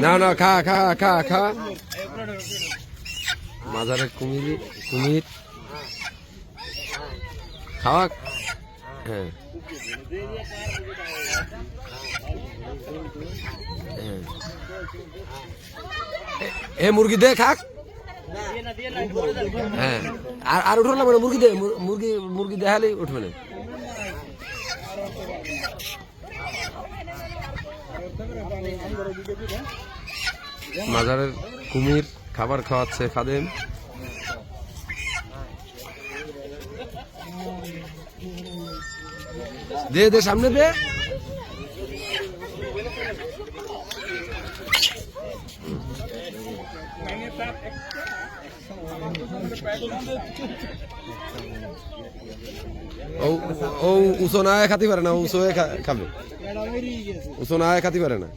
না না খা খা খা খা মাজারের কুমির কুমির খাওয়া হ্যাঁ এ মুরগি দে খাক হ্যাঁ আর উঠো না মানে মুরগি দে মুরগি মুরগি দেখালেই উঠবে না মাজারের কুমির খাবার খাওয়াচ্ছে খাদেম দে দে সামনে দে ও উঁচু না খাতে পারে না উঁচু খাবে উঁচু না খাতে পারে না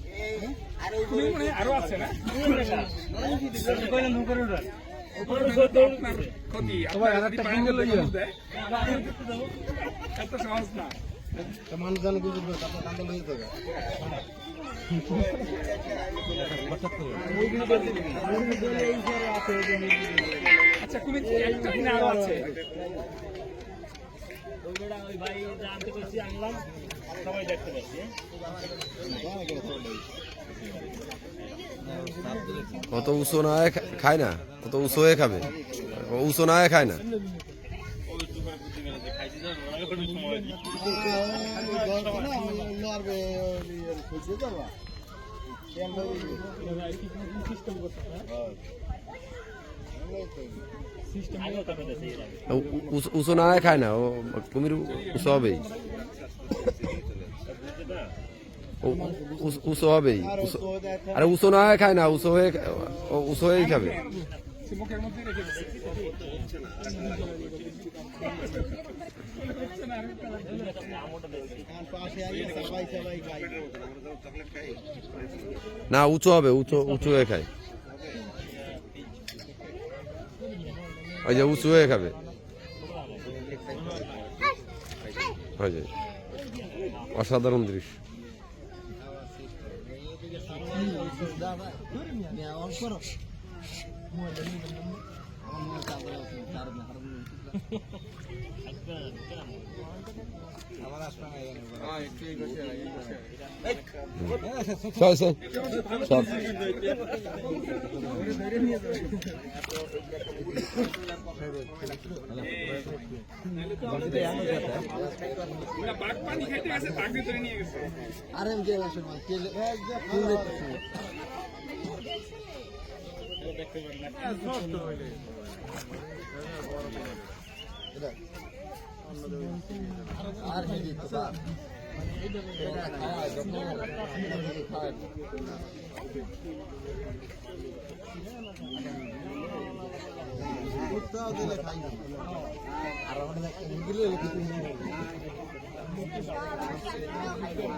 আচ্ছা কুমির একটা কিনা আরো আছে কত উঁচু না খায় না কত উঁচু হয়ে খাবে উঁচু না খায় না উঁচু না খায় না ও কুমির উঁচু হবেই উঁচু হবেই আরে উঁচু না খায় না উঁচু হয়েই খাবে না উঁচু হবে উঁচু হয়ে খায় ওই যে উঁচু হয়ে খাবে অসাধারণ দৃশ্য আর